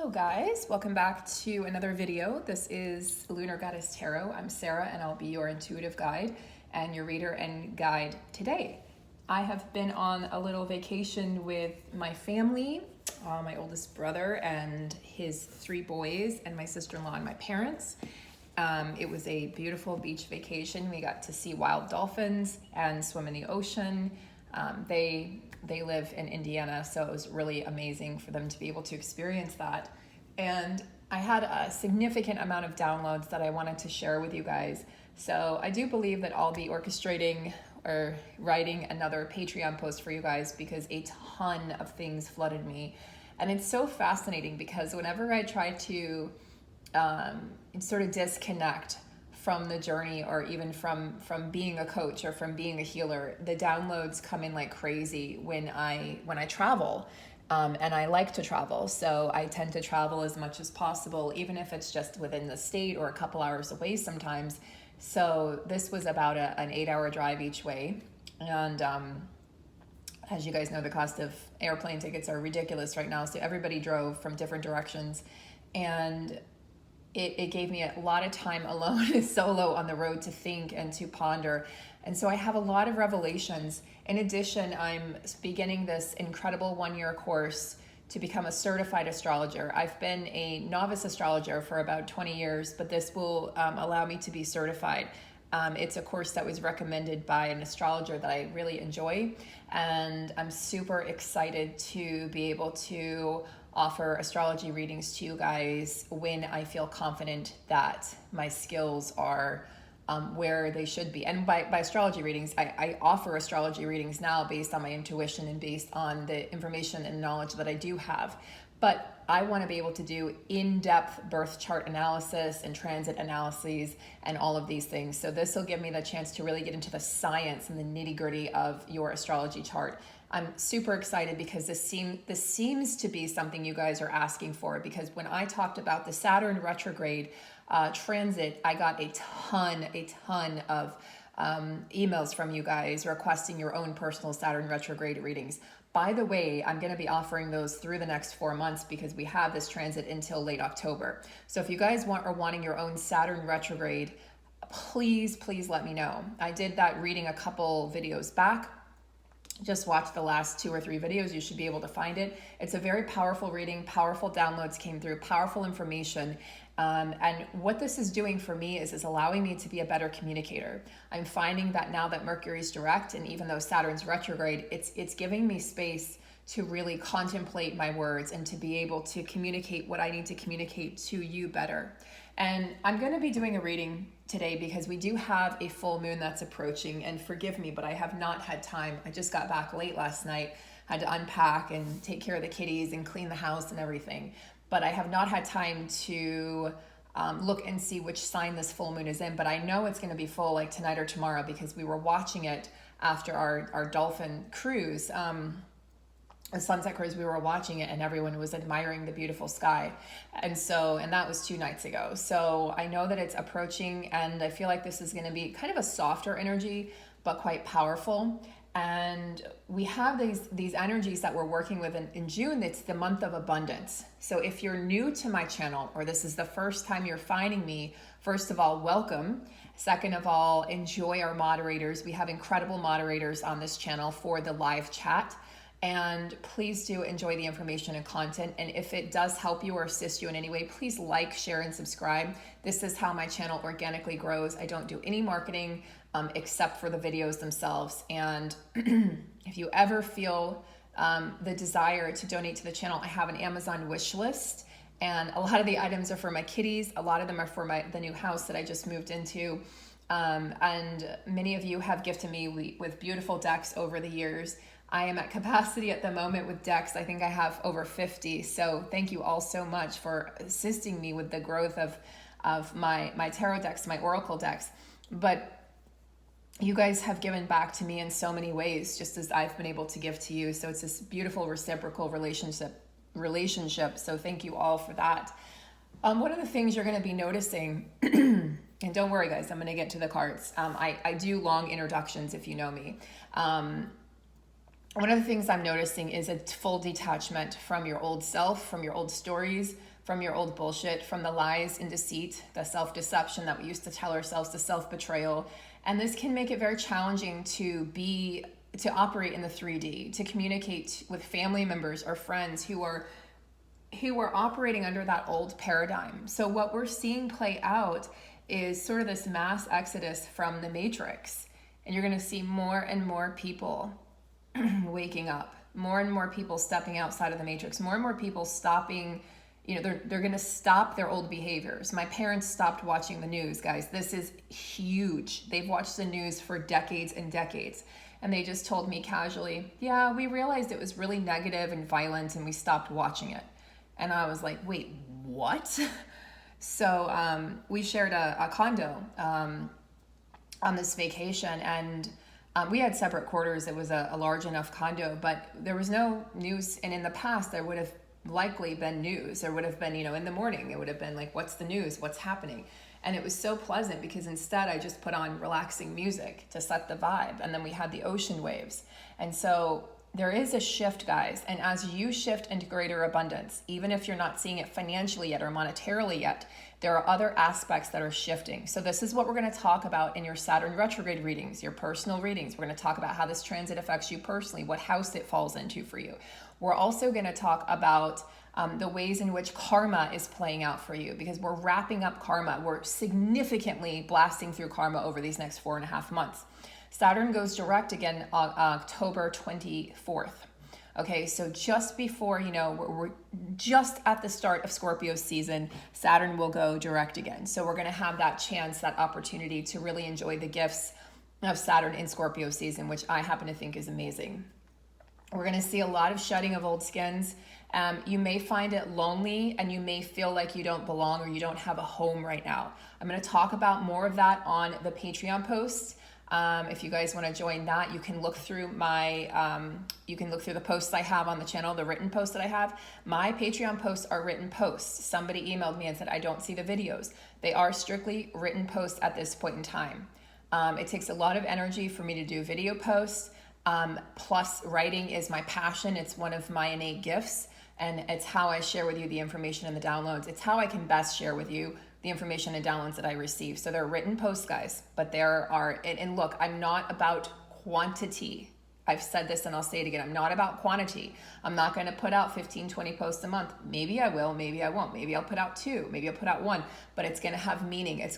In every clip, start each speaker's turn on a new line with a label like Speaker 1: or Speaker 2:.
Speaker 1: Hello guys, welcome back to another video. This is Lunar Goddess Tarot. I'm Sarah and I'll be your intuitive guide and your reader and guide today. I have been on a little vacation with my family, my oldest brother and his 3 boys and my sister-in-law and my parents. It was a beautiful beach vacation. We got to see wild dolphins and swim in the ocean. They live in Indiana, so it was really amazing for them to be able to experience that. And I had a significant amount of downloads that I wanted to share with you guys. So I do believe that I'll be orchestrating or writing another Patreon post for you guys because a ton of things flooded me. And it's so fascinating because whenever I try to sort of disconnect from the journey or even from being a coach or from being a healer, the downloads come in like crazy when I travel. And I like to travel, so I tend to travel as much as possible, even if it's just within the state or a couple hours away sometimes. So this was about an 8-hour drive each way. And as you guys know, the cost of airplane tickets are ridiculous right now. So everybody drove from different directions. And it gave me a lot of time alone solo on the road to think and to ponder. And so I have a lot of revelations. In addition, I'm beginning this incredible 1-year course to become a certified astrologer. I've been a novice astrologer for about 20 years, but this will allow me to be certified. It's a course that was recommended by an astrologer that I really enjoy. And I'm super excited to be able to offer astrology readings to you guys when I feel confident that my skills are where they should be. And by astrology readings, I offer astrology readings now based on my intuition and based on the information and knowledge that I do have. But I want to be able to do in-depth birth chart analysis and transit analyses and all of these things. So this will give me the chance to really get into the science and the nitty-gritty of your astrology chart. I'm super excited because this seems to be something you guys are asking for, because when I talked about the Saturn retrograde transit, I got a ton of emails from you guys requesting your own personal Saturn retrograde readings. By the way, I'm going to be offering those through the next 4 months because we have this transit until late October. So if you guys are wanting your own Saturn retrograde, please let me know. I did that reading a couple videos back. Just watch the last 2 or 3 videos. You should be able to find it. It's a very powerful reading. Powerful downloads came through, powerful information. And what this is doing for me is allowing me to be a better communicator. I'm finding that now that Mercury's direct, and even though Saturn's retrograde, it's giving me space to really contemplate my words and to be able to communicate what I need to communicate to you better. And I'm going to be doing a reading today because we do have a full moon that's approaching, and forgive me, but I have not had time. I just got back late last night, had to unpack and take care of the kitties and clean the house and everything. But I have not had time to look and see which sign this full moon is in, but I know it's going to be full like tonight or tomorrow because we were watching it after our dolphin cruise. A sunset cruise, we were watching it and everyone was admiring the beautiful sky. And that was 2 nights ago. So I know that it's approaching, and I feel like this is going to be kind of a softer energy, but quite powerful. And we have these energies that we're working with in June. It's the month of abundance. So if you're new to my channel, or this is the first time you're finding me, first of all, welcome. Second of all, enjoy our moderators. We have incredible moderators on this channel for the live chat. And please do enjoy the information and content. And if it does help you or assist you in any way, please like, share, and subscribe. This is how my channel organically grows. I don't do any marketing except for the videos themselves. And if you ever feel the desire to donate to the channel, I have an Amazon wish list. And a lot of the items are for my kitties. A lot of them are for the new house that I just moved into. And many of you have gifted me with beautiful decks over the years. I am at capacity at the moment with decks. I think I have over 50. So thank you all so much for assisting me with the growth of my tarot decks, my oracle decks. But you guys have given back to me in so many ways, just as I've been able to give to you. So it's this beautiful reciprocal relationship. So thank you all for that. One of the things you're going to be noticing, and don't worry guys, I'm going to get to the cards. I do long introductions if you know me. one of the things I'm noticing is a full detachment from your old self, from your old stories, from your old bullshit, from the lies and deceit, the self-deception that we used to tell ourselves, the self-betrayal. And this can make it very challenging to operate in the 3D, to communicate with family members or friends who are operating under that old paradigm. So what we're seeing play out is sort of this mass exodus from the matrix. And you're going to see more and more people waking up, more and more people stepping outside of the matrix, more and more people stopping, they're going to stop their old behaviors. My parents stopped watching the news, guys. This is huge. They've watched the news for decades and decades. And they just told me casually, yeah, we realized it was really negative and violent and we stopped watching it. And I was like, wait, what? So we shared a condo on this vacation, and we had separate quarters. It was a large enough condo, but there was no news. And in the past, there would have likely been news. There would have been, in the morning, it would have been like, what's the news? What's happening? And it was so pleasant because instead I just put on relaxing music to set the vibe. And then we had the ocean waves. And so there is a shift, guys. And as you shift into greater abundance, even if you're not seeing it financially yet or monetarily yet, there are other aspects that are shifting. So this is what we're going to talk about in your Saturn retrograde readings, your personal readings. We're going to talk about how this transit affects you personally, what house it falls into for you. We're also going to talk about the ways in which karma is playing out for you, because we're wrapping up karma. We're significantly blasting through karma over these next 4.5 months. Saturn goes direct again on October 24th. Okay, so just before, we're just at the start of Scorpio season, Saturn will go direct again. So we're going to have that chance, that opportunity to really enjoy the gifts of Saturn in Scorpio season, which I happen to think is amazing. We're going to see a lot of shedding of old skins. You may find it lonely and you may feel like you don't belong or you don't have a home right now. I'm going to talk about more of that on the Patreon post. If you guys want to join that, you can look through the posts I have on the channel, the written posts that I have. My Patreon posts are written posts. Somebody emailed me and said, I don't see the videos. They are strictly written posts at this point in time. It takes a lot of energy for me to do video posts. Plus writing is my passion. It's one of my innate gifts, and it's how I share with you the information and the downloads. It's how I can best share with you the information and downloads that I receive. So they're written posts, guys, but and look, I'm not about quantity. I've said this and I'll say it again. I'm not about quantity. I'm not going to put out 15, 20 posts a month. Maybe I will, maybe I won't. Maybe I'll put out 2, maybe I'll put out 1, but it's going to have meaning. It's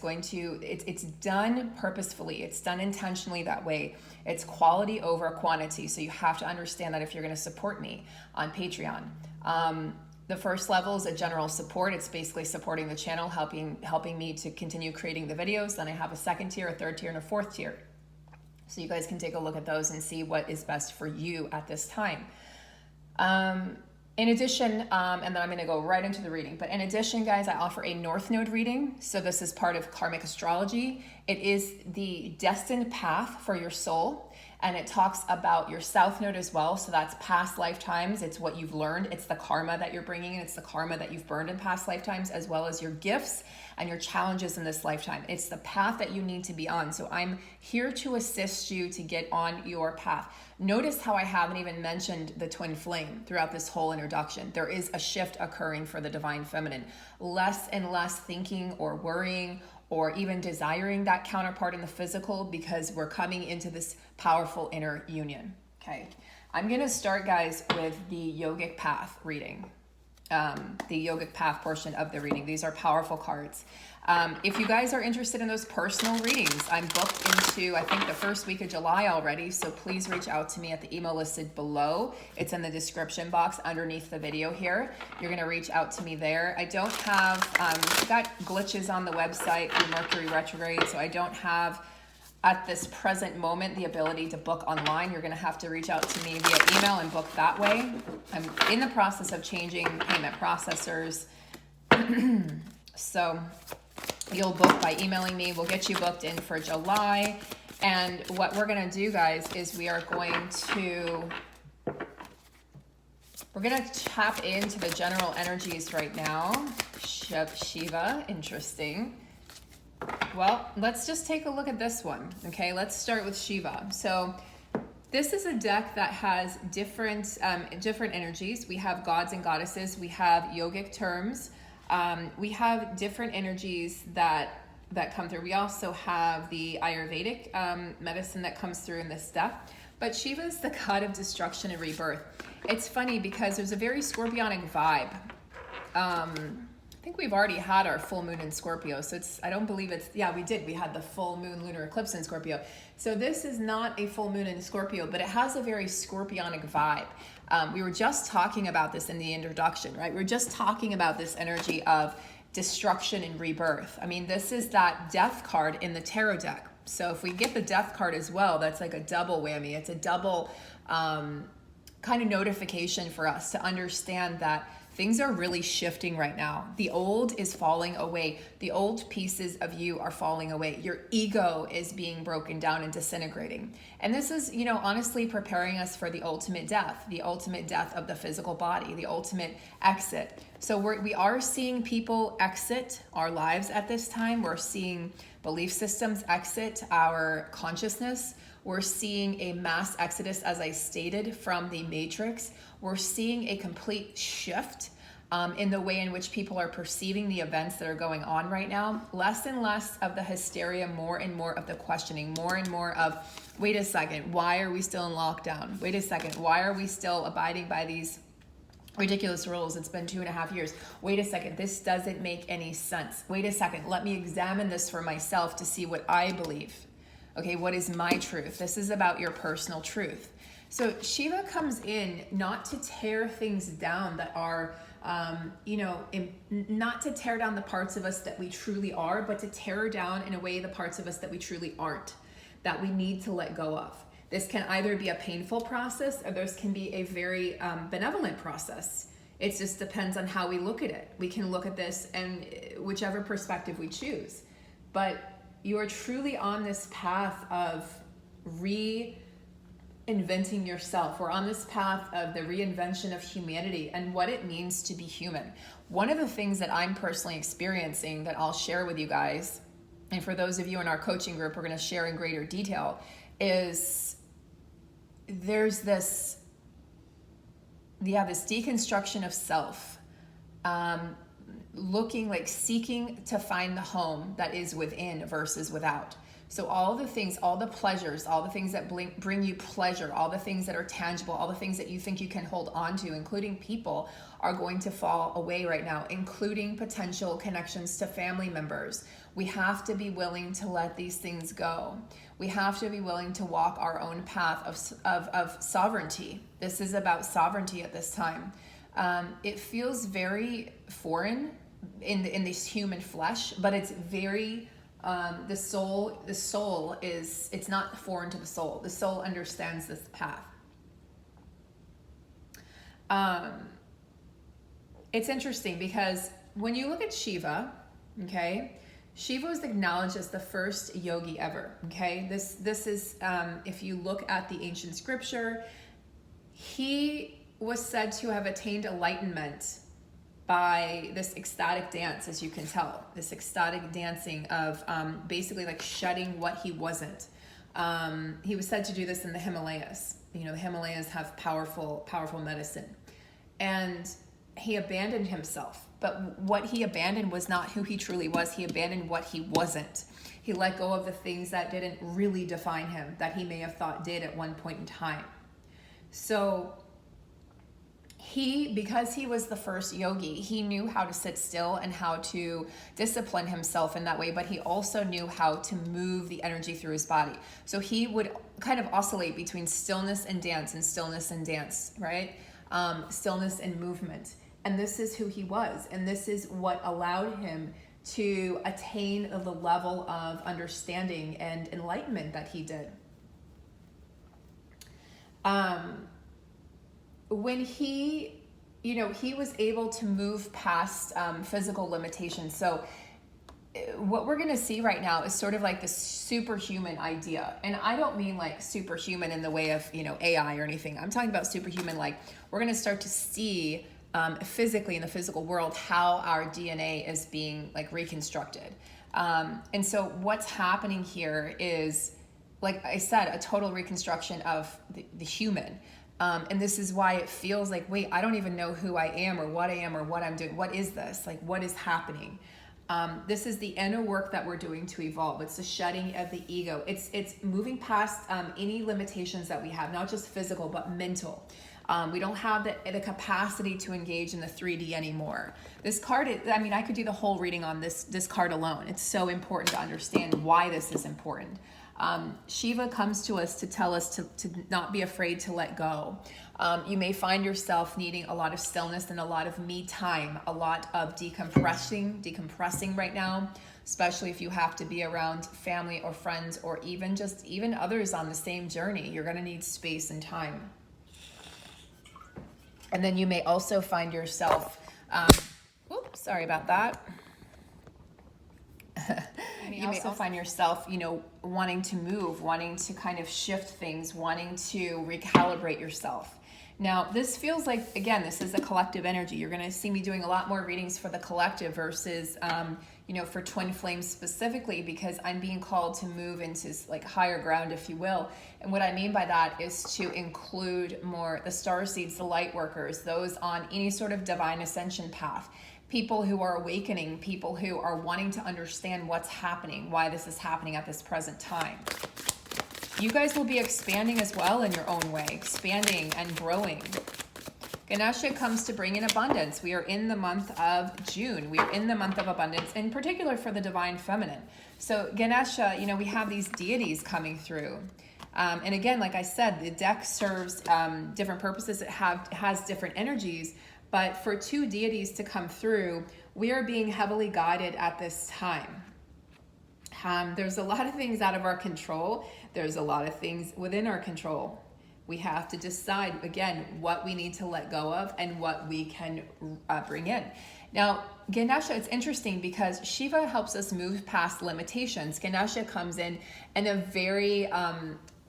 Speaker 1: done purposefully. It's done intentionally that way. It's quality over quantity. So you have to understand that if you're going to support me on Patreon. The first level is a general support. It's basically supporting the channel, helping me to continue creating the videos. Then I have a second tier, a third tier, and a fourth tier. So you guys can take a look at those and see what is best for you at this time. In addition, and then I'm going to go right into the reading, but in addition, guys, I offer a North Node reading. So this is part of karmic astrology. It is the destined path for your soul. And it talks about your South Node as well. So that's past lifetimes. It's what you've learned. It's the karma that you're bringing in. It's the karma that you've burned in past lifetimes, as well as your gifts and your challenges in this lifetime. It's the path that you need to be on. So I'm here to assist you to get on your path. Notice how I haven't even mentioned the twin flame throughout this whole introduction. There is a shift occurring for the divine feminine. Less and less thinking or worrying or even desiring that counterpart in the physical, because we're coming into this powerful inner union. Okay, I'm gonna start, guys, with the yogic path reading, the yogic path portion of the reading. These are powerful cards. If you guys are interested in those personal readings, I'm booked into, I think, the first week of July already, so please reach out to me at the email listed below. It's in the description box underneath the video here. You're going to reach out to me there. I don't have, I've got glitches on the website through Mercury retrograde, so I don't have, at this present moment, the ability to book online. You're going to have to reach out to me via email and book that way. I'm in the process of changing payment processors. So you'll book by emailing me. We'll get you booked in for July. And what we're going to do, guys, is we're going to tap into the general energies right now. Shiva, interesting. Well, let's just take a look at this one. Okay, let's start with Shiva. So This is a deck that has different energies. We have gods and goddesses. We have yogic terms. We have different energies that come through. We also have the Ayurvedic medicine that comes through in this deck. But Shiva is the god of destruction and rebirth. It's funny because there's a very scorpionic vibe. I think we've already had our full moon in Scorpio, so I don't believe it's, yeah, we did. We had the full moon lunar eclipse in Scorpio. So this is not a full moon in Scorpio, but it has a very scorpionic vibe. We were just talking about this in the introduction, right? We were just talking about this energy of destruction and rebirth. I mean, this is that death card in the tarot deck. So if we get the death card as well, that's like a double whammy. It's a double kind of notification for us to understand that things are really shifting right now. The old is falling away. The old pieces of you are falling away. Your ego is being broken down and disintegrating. And this is, you know, honestly preparing us for the ultimate death of the physical body, the ultimate exit. So we are seeing people exit our lives at this time. We're seeing belief systems exit our consciousness. We're seeing a mass exodus, as I stated, from the matrix. We're seeing a complete shift in the way in which people are perceiving the events that are going on right now. Less and less of the hysteria, more and more of the questioning, more and more of, wait a second, why are we still in lockdown? Wait a second, why are we still abiding by these ridiculous rules? It's been 2.5 years. Wait a second, this doesn't make any sense. Wait a second, let me examine this for myself to see what I believe. Okay, what is my truth? This is about your personal truth. So Shiva comes in not to tear things down that are, not to tear down the parts of us that we truly are, but to tear down in a way the parts of us that we truly aren't, that we need to let go of. This can either be a painful process or this can be a very benevolent process. It just depends on how we look at it. We can look at this and whichever perspective we choose. But you are truly on this path of reinventing yourself. We're on this path of the reinvention of humanity and what it means to be human. One of the things that I'm personally experiencing that I'll share with you guys, and for those of you in our coaching group, we're going to share in greater detail, is there's this deconstruction of self. Seeking to find the home that is within versus without. So all the things, all the pleasures, all the things that bring you pleasure, all the things that are tangible, all the things that you think you can hold on to, including people, are going to fall away right now, including potential connections to family members. We have to be willing to let these things go. We have to be willing to walk our own path of sovereignty. This is about sovereignty at this time. It feels very foreign in this human flesh, but it's very the soul is, it's not foreign to the soul. The soul understands this path. It's interesting because when you look at Shiva, okay, Shiva was acknowledged as the first yogi ever. Okay, this is if you look at the ancient scripture, he was said to have attained enlightenment by this ecstatic dance, as you can tell, this ecstatic dancing of basically like shedding what he wasn't. He was said to do this in the Himalayas. You know, the Himalayas have powerful medicine. And he abandoned himself. But what he abandoned was not who he truly was. He abandoned what he wasn't. He let go of the things that didn't really define him, that he may have thought did at one point in time. So because he was the first yogi, he knew how to sit still and how to discipline himself in that way, but he also knew how to move the energy through his body. So he would kind of oscillate between stillness and dance, right? Stillness and movement. And this is who he was. And this is what allowed him to attain the level of understanding and enlightenment that he did. When he was able to move past physical limitations. So what we're going to see right now is sort of like this superhuman idea. And I don't mean like superhuman in the way of, AI or anything. I'm talking about superhuman, like we're going to start to see physically in the physical world how our DNA is being like reconstructed. And so what's happening here is like I said, a total reconstruction of the human. And this is why it feels like, wait, I don't even know who I am or what I'm doing. What is this? Like, what is happening? This is the inner work that we're doing to evolve. It's the shedding of the ego. It's moving past any limitations that we have, not just physical, but mental. We don't have the capacity to engage in the 3D anymore. This card, I could do the whole reading on this card alone. It's so important to understand why this is important. Shiva comes to us to tell us to not be afraid to let go. You may find yourself needing a lot of stillness and a lot of me time, a lot of decompressing right now, especially if you have to be around family or friends or even others on the same journey. You're going to need space and time. And then you may also find yourself, sorry about that. You may also find yourself, wanting to move, wanting to kind of shift things, wanting to recalibrate yourself. Now, this feels like, again, this is a collective energy. You're going to see me doing a lot more readings for the collective versus, for twin flames specifically, because I'm being called to move into like higher ground, if you will. And what I mean by that is to include more the starseeds, the light workers, those on any sort of divine ascension path. People who are awakening, people who are wanting to understand what's happening, why this is happening at this present time. You guys will be expanding as well in your own way, expanding and growing. Ganesha comes to bring in abundance. We are in the month of June. We are in the month of abundance, in particular for the divine feminine. So Ganesha, we have these deities coming through. And again, like I said, the deck serves different purposes. It has different energies. But for two deities to come through, we are being heavily guided at this time. There's a lot of things out of our control. There's a lot of things within our control. We have to decide, again, what we need to let go of and what we can bring in. Now, Ganesha, it's interesting because Shiva helps us move past limitations. Ganesha comes in a very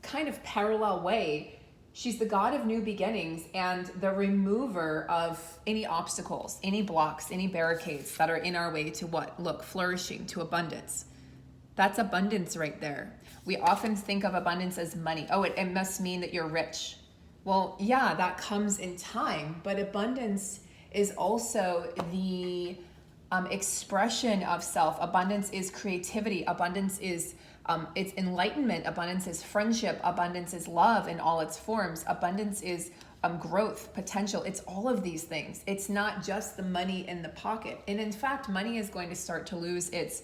Speaker 1: kind of parallel way. She's the god of new beginnings and the remover of any obstacles, any blocks, any barricades that are in our way to what? Look, flourishing, to abundance. That's abundance right there. We often think of abundance as money. Oh, it must mean that you're rich. Well, yeah, that comes in time, but abundance is also the expression of self. Abundance is creativity. Abundance is it's enlightenment. Abundance is friendship. Abundance is love in all its forms. Abundance is growth, potential. It's all of these things. It's not just the money in the pocket. And in fact, money is going to start to lose its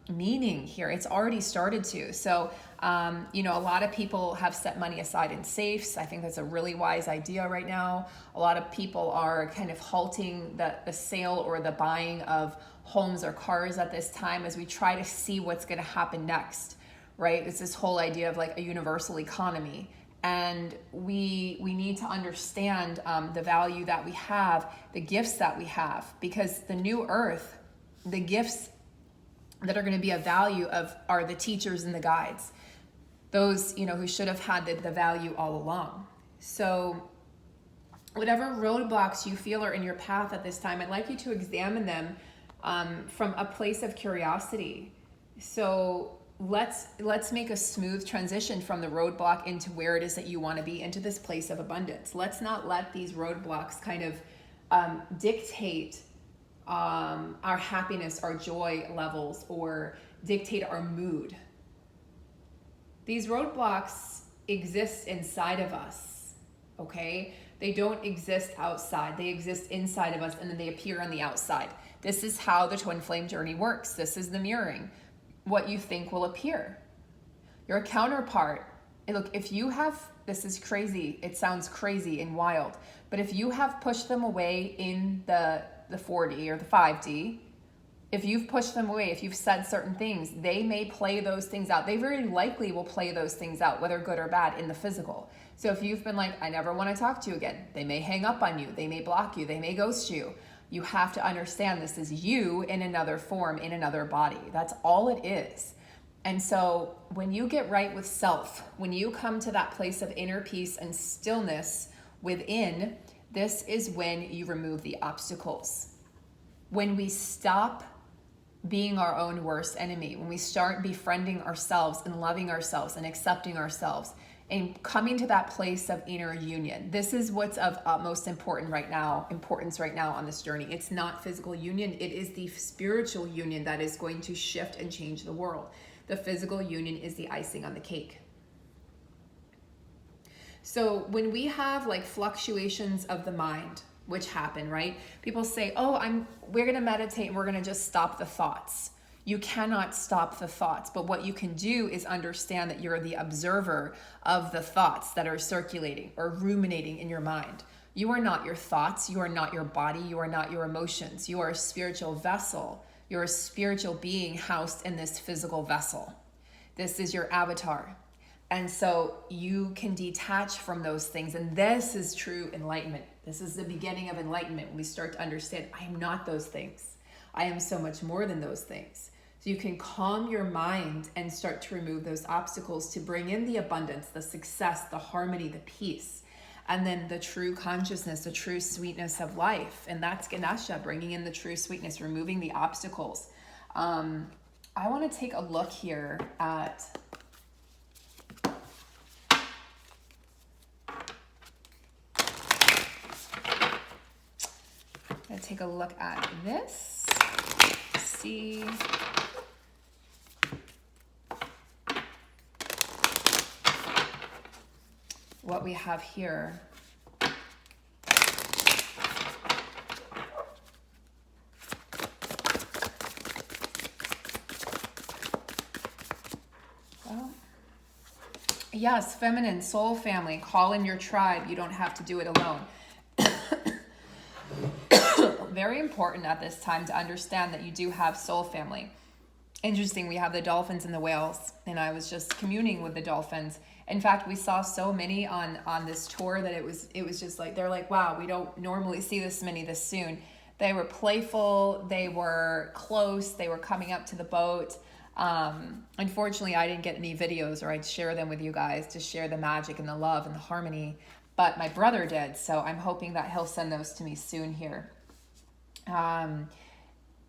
Speaker 1: meaning here. It's already started to. So, a lot of people have set money aside in safes. I think that's a really wise idea right now. A lot of people are kind of halting the sale or the buying of homes or cars at this time as we try to see what's going to happen next, right? It's this whole idea of like a universal economy. And we need to understand the value that we have, the gifts that we have, because the new earth, the gifts that are going to be of value are the teachers and the guides, those who should have had the value all along. So whatever roadblocks you feel are in your path at this time, I'd like you to examine them from a place of curiosity. So let's make a smooth transition from the roadblock into where it is that you want to be, into this place of abundance. Let's not let these roadblocks kind of dictate our happiness, our joy levels, or dictate our mood. These roadblocks exist inside of us, okay? They don't exist outside. They exist inside of us, and then they appear on the outside. This is how the twin flame journey works. This is the mirroring. What you think will appear. Your counterpart, look, if you have, this is crazy, it sounds crazy and wild, but if you have pushed them away in the 4D or the 5D, if you've pushed them away, if you've said certain things, they may play those things out. They very likely will play those things out, whether good or bad, in the physical. So if you've been like, I never want to talk to you again, they may hang up on you, they may block you, they may ghost you. You have to understand this is you in another form, in another body. That's all it is. And so when you get right with self, when you come to that place of inner peace and stillness within, this is when you remove the obstacles. When we stop being our own worst enemy, when we start befriending ourselves and loving ourselves and accepting ourselves and coming to that place of inner union. This is what's of utmost importance right now on this journey. It's not physical union, it is the spiritual union that is going to shift and change the world. The physical union is the icing on the cake. So when we have like fluctuations of the mind, which happen, right? People say, oh, we're gonna meditate and we're gonna just stop the thoughts. You cannot stop the thoughts, but what you can do is understand that you're the observer of the thoughts that are circulating or ruminating in your mind. You are not your thoughts, you are not your body, you are not your emotions. You are a spiritual vessel. You're a spiritual being housed in this physical vessel. This is your avatar. And so you can detach from those things. And this is true enlightenment. This is the beginning of enlightenment, when we start to understand, I am not those things. I am so much more than those things. So you can calm your mind and start to remove those obstacles to bring in the abundance, the success, the harmony, the peace, and then the true consciousness, the true sweetness of life. And that's Ganesha, bringing in the true sweetness, removing the obstacles. I want to take a look here at... take a look at this, see what we have here. Well, yes, feminine, soul family, call in your tribe. You don't have to do it alone. Very important at this time to understand that you do have soul family. Interesting, we have the dolphins and the whales, and I was just communing with the dolphins. In fact, we saw so many on this tour that it was just like, they're like, wow, we don't normally see this many this soon. They were playful, they were close, they were coming up to the boat. Unfortunately, I didn't get any videos, or I'd share them with you guys to share the magic and the love and the harmony, but my brother did, so I'm hoping that he'll send those to me soon here.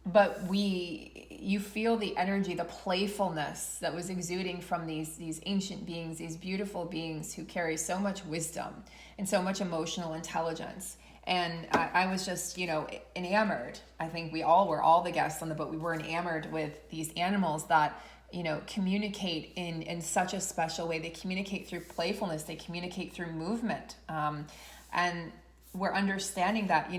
Speaker 1: But you feel the energy, the playfulness that was exuding from these ancient beings, these beautiful beings who carry so much wisdom and so much emotional intelligence. And I was just, enamored. I think we all were, all the guests on the boat, we were enamored with these animals that, communicate in such a special way. They communicate through playfulness. They communicate through movement. And we're understanding that,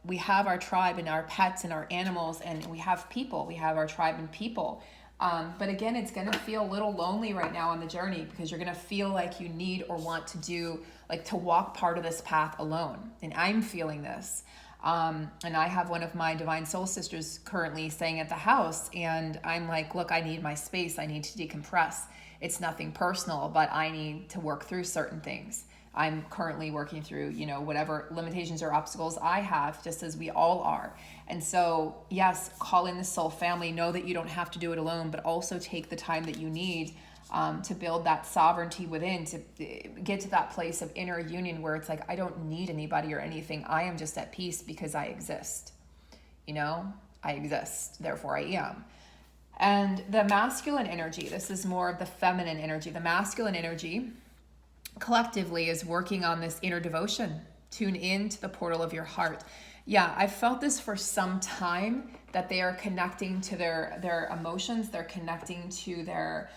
Speaker 1: we have our tribe and our pets and our animals, and we have people. We have our tribe and people. But again, it's going to feel a little lonely right now on the journey, because you're going to feel like you need or want to do, like to walk part of this path alone. And I'm feeling this. And I have one of my divine soul sisters currently staying at the house, and I'm like, look, I need my space. I need to decompress. It's nothing personal, but I need to work through certain things. I'm currently working through, whatever limitations or obstacles I have, just as we all are. And so, yes, call in the soul family. Know that you don't have to do it alone, but also take the time that you need to build that sovereignty within, to get to that place of inner union where it's like, I don't need anybody or anything. I am just at peace because I exist. I exist, therefore I am. And the masculine energy, this is more of the feminine energy. The masculine energy collectively is working on this inner devotion. Tune in to the portal of your heart. Yeah, I've felt this for some time, that they are connecting to their emotions. They're connecting to their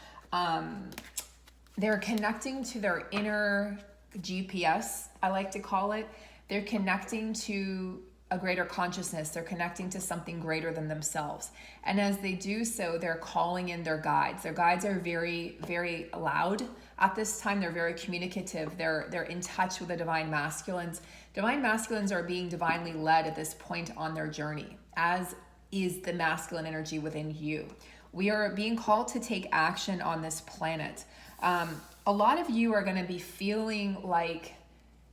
Speaker 1: inner GPS, I like to call it. They're connecting to a greater consciousness. They're connecting to something greater than themselves. And as they do so, they're calling in their guides. Their guides are very, very loud at this time. They're very communicative. They're in touch with the divine masculines. Divine masculines are being divinely led at this point on their journey, as is the masculine energy within you. We are being called to take action on this planet. A lot of you are going to be feeling like,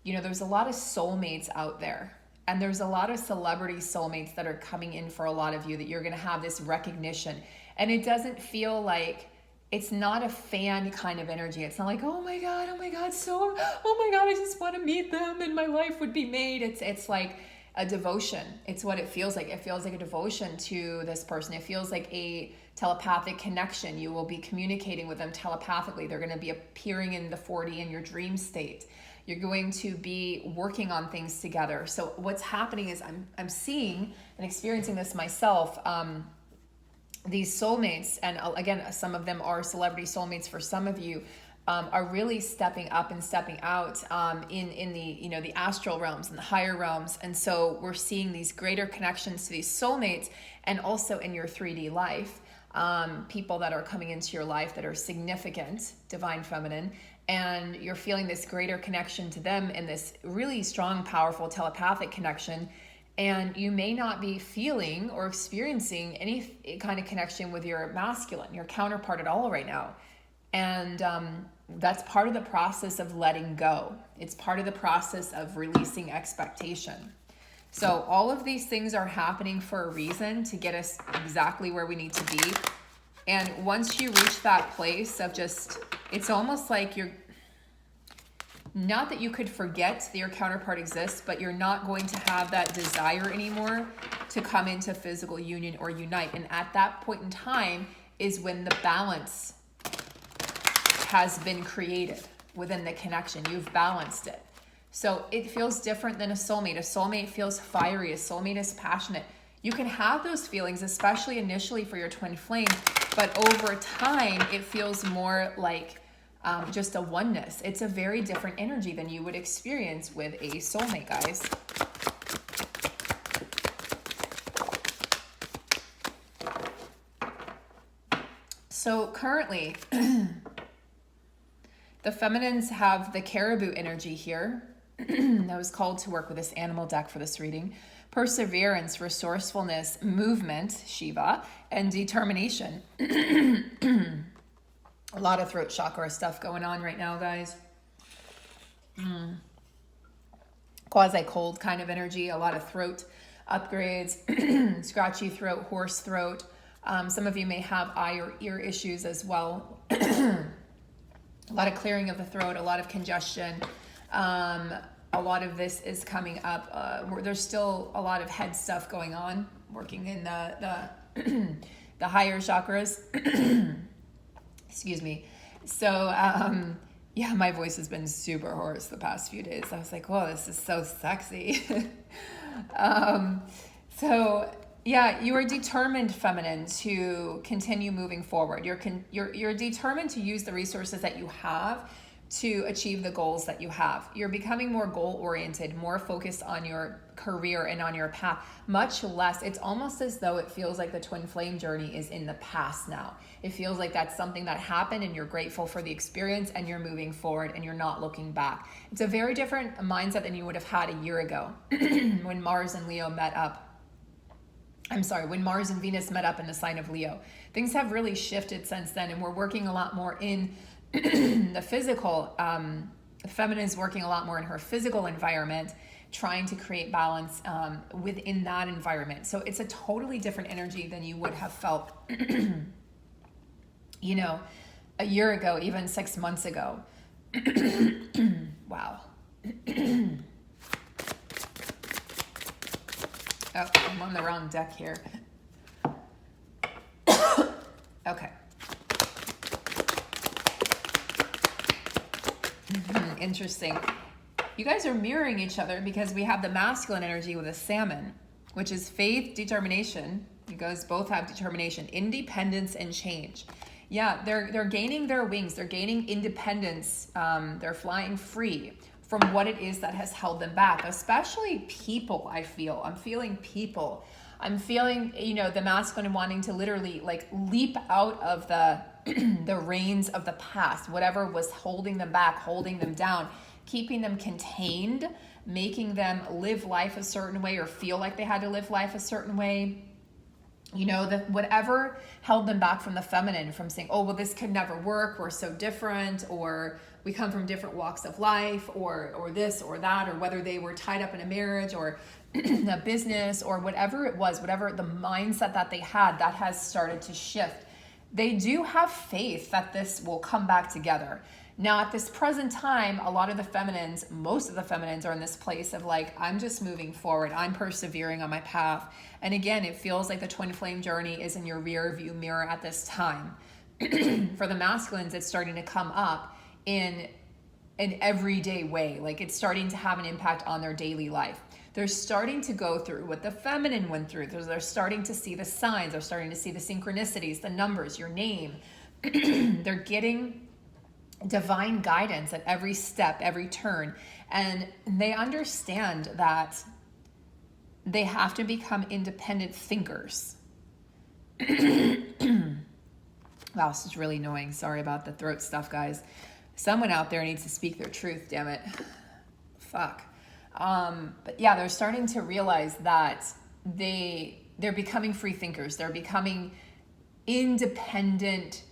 Speaker 1: there's a lot of soulmates out there. And there's a lot of celebrity soulmates that are coming in for a lot of you, that you're going to have this recognition. And it doesn't feel like, it's not a fan kind of energy. It's not like, oh my God, I just want to meet them and my life would be made. It's like, a devotion. It's what it feels like. It feels like a devotion to this person. It feels like a telepathic connection. You will be communicating with them telepathically. They're going to be appearing in the 4D in your dream state. You're going to be working on things together. So what's happening is I'm seeing and experiencing this myself. These soulmates, and again, some of them are celebrity soulmates for some of you, are really stepping up and stepping out in the the astral realms and the higher realms. And so we're seeing these greater connections to these soulmates, and also in your 3D life, people that are coming into your life that are significant, divine feminine, and you're feeling this greater connection to them in this really strong, powerful telepathic connection. And you may not be feeling or experiencing any kind of connection with your masculine, your counterpart at all right now. And that's part of the process of letting go. It's part of the process of releasing expectation. So all of these things are happening for a reason, to get us exactly where we need to be. And once you reach that place of just, it's almost like you're, not that you could forget that your counterpart exists, but you're not going to have that desire anymore to come into physical union or unite. And at that point in time is when the balance has been created within the connection. You've balanced it. So it feels different than a soulmate. A soulmate feels fiery. A soulmate is passionate. You can have those feelings, especially initially for your twin flame, but over time, it feels more like just a oneness. It's a very different energy than you would experience with a soulmate, guys. So currently, the feminines have the caribou energy here. I was called to work with this animal deck for this reading. Perseverance, resourcefulness, movement, Shiva, and determination. A lot of throat chakra stuff going on right now, guys. Quasi-cold kind of energy, a lot of throat upgrades, scratchy throat, hoarse throat. Some of you may have eye or ear issues as well. A lot of clearing of the throat, a lot of congestion. A lot of this is coming up. There's still a lot of head stuff going on, working in the higher chakras. Excuse me. So, yeah, my voice has been super hoarse the past few days. I was like, whoa, this is so sexy. So, yeah, you are determined, feminine, to continue moving forward. You're determined to use the resources that you have to achieve the goals that you have. You're becoming more goal-oriented, more focused on your career and on your path, much less. It's almost as though it feels like the twin flame journey is in the past now. It feels like that's something that happened and you're grateful for the experience and you're moving forward and you're not looking back. It's a very different mindset than you would have had a year ago when Mars and Leo met up. When Mars and Venus met up in the sign of Leo. Things have really shifted since then, and we're working a lot more in the physical. The feminine is working a lot more in her physical environment, trying to create balance within that environment. So it's a totally different energy than you would have felt, a year ago, even 6 months ago. Wow. Oh, I'm on the wrong deck here. Okay. Interesting. You guys are mirroring each other because we have the masculine energy with a salmon, which is faith, determination. You guys both have determination, independence, and change. Yeah, they're gaining their wings. They're gaining independence. They're flying free from what it is that has held them back, especially people. I'm feeling people. I'm feeling, the masculine wanting to literally like leap out of the the reins of the past, whatever was holding them back, holding them down, keeping them contained, making them live life a certain way or feel like they had to live life a certain way. Whatever held them back from the feminine, from saying, oh, well, this could never work, we're so different, or we come from different walks of life, or this or that, or whether they were tied up in a marriage or a business or whatever it was, whatever the mindset that they had, that has started to shift. They do have faith that this will come back together. Now, at this present time, a lot of the feminines, most of the feminines are in this place of like, I'm just moving forward. I'm persevering on my path. And again, it feels like the twin flame journey is in your rear view mirror at this time. For the masculines, it's starting to come up in an everyday way. Like it's starting to have an impact on their daily life. They're starting to go through what the feminine went through. They're starting to see the signs. They're starting to see the synchronicities, the numbers, your name. They're getting divine guidance at every step, every turn. And they understand that they have to become independent thinkers. Wow, this is really annoying. Sorry about the throat stuff, guys. Someone out there needs to speak their truth, damn it. Fuck. But yeah, they're starting to realize that they're becoming free thinkers. They're becoming independent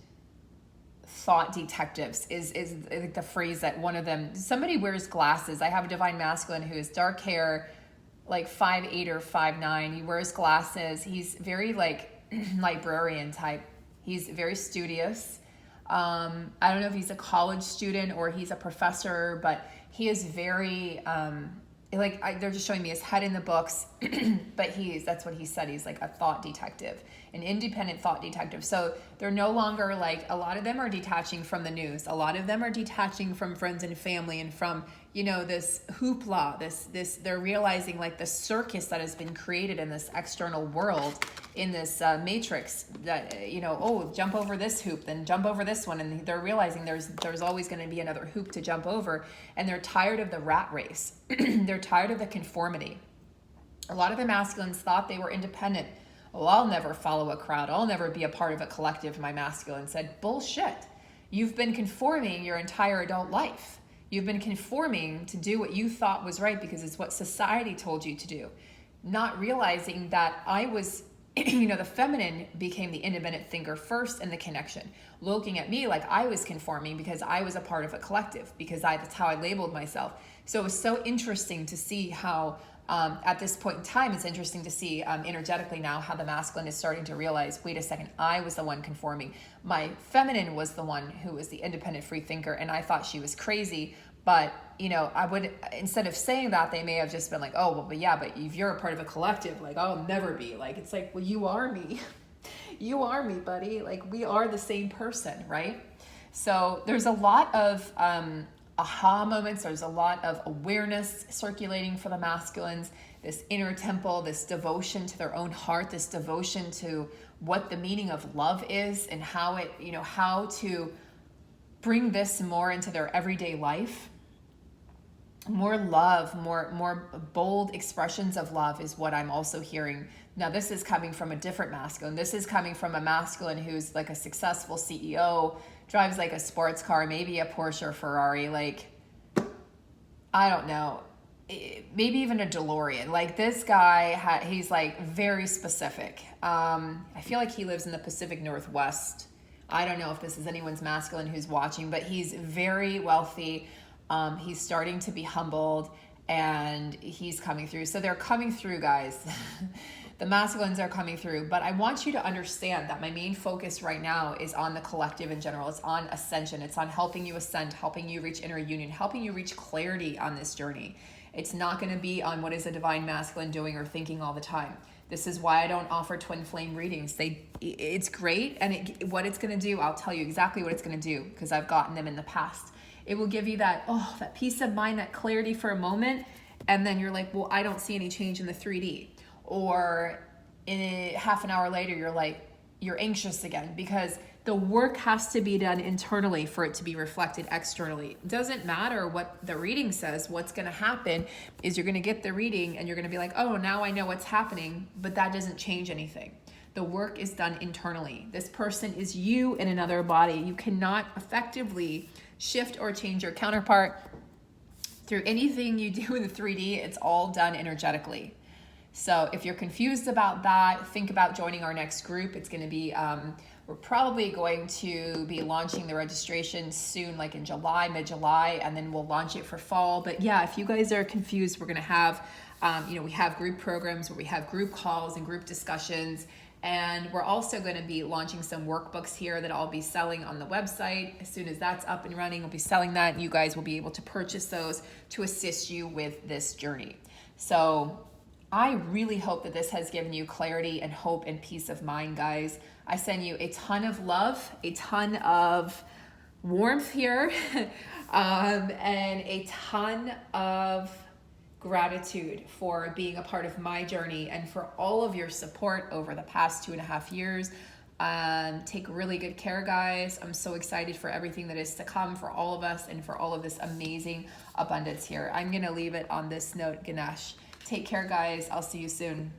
Speaker 1: thought detectives is the phrase that one of them, somebody wears glasses. I have a divine masculine who is dark hair, like 5'8" or 5'9". He wears glasses. He's very like librarian type. He's very studious. I don't know if he's a college student or he's a professor, but he is very, they're just showing me his head in the books, but that's what he said. He's like a thought detective, an independent thought detective. So they're no longer like, a lot of them are detaching from the news. A lot of them are detaching from friends and family and from, this hoopla, they're realizing like the circus that has been created in this external world, in this matrix that, jump over this hoop, then jump over this one. And they're realizing there's always going to be another hoop to jump over. And they're tired of the rat race. They're tired of the conformity. A lot of the masculines thought they were independent. Oh, I'll never follow a crowd. I'll never be a part of a collective. My masculine said, bullshit. You've been conforming your entire adult life. You've been conforming to do what you thought was right because it's what society told you to do. Not realizing that I was, the feminine became the independent thinker first in the connection. Looking at me like I was conforming because I was a part of a collective, because that's how I labeled myself. So it was so interesting to see how at this point in time, it's interesting to see energetically now how the masculine is starting to realize, wait a second, I was the one conforming. My feminine was the one who was the independent free thinker, and I thought she was crazy. But, I would, instead of saying that, they may have just been like, oh, well, but if you're a part of a collective, like, I'll never be. Like, it's like, well, you are me. You are me, buddy. Like, we are the same person, right? So there's a lot of aha moments. There's a lot of awareness circulating for the masculines, this inner temple, this devotion to their own heart, this devotion to what the meaning of love is and how it, how to bring this more into their everyday life. More love, more bold expressions of love is what I'm also hearing. Now, this is coming from a different masculine. This is coming from a masculine who's like a successful CEO, drives like a sports car, maybe a Porsche or Ferrari, like, I don't know, maybe even a DeLorean. Like this guy, he's like very specific. I feel like he lives in the Pacific Northwest. I don't know if this is anyone's masculine who's watching, but he's very wealthy. He's starting to be humbled and he's coming through. So they're coming through, guys. The masculines are coming through, but I want you to understand that my main focus right now is on the collective in general. It's on ascension. It's on helping you ascend, helping you reach inner union, helping you reach clarity on this journey. It's not going to be on what is a divine masculine doing or thinking all the time. This is why I don't offer twin flame readings. It's great, and what it's going to do, I'll tell you exactly what it's going to do because I've gotten them in the past. It will give you that peace of mind, that clarity for a moment, and then you're like, well, I don't see any change in the 3D. Or in half an hour later, you're anxious again because the work has to be done internally for it to be reflected externally. It doesn't matter what the reading says. What's going to happen is you're going to get the reading and you're going to be like, oh, now I know what's happening, but that doesn't change anything. The work is done internally. This person is you in another body. You cannot effectively shift or change your counterpart through anything you do in the 3D. It's all done energetically. So if you're confused about that, think about joining our next group. It's going to be, we're probably going to be launching the registration soon, like in July, mid-July, and then we'll launch it for fall. But yeah, if you guys are confused, we're going to have We have group programs where we have group calls and group discussions. And we're also going to be launching some workbooks here that I'll be selling on the website. As soon as that's up and running, we'll be selling that, and you guys will be able to purchase those to assist you with this journey. So I really hope that this has given you clarity and hope and peace of mind, guys. I send you a ton of love, a ton of warmth here, and a ton of gratitude for being a part of my journey and for all of your support over the past 2.5 years. Take really good care, guys. I'm so excited for everything that is to come for all of us and for all of this amazing abundance here. I'm going to leave it on this note, Ganesh. Take care, guys. I'll see you soon.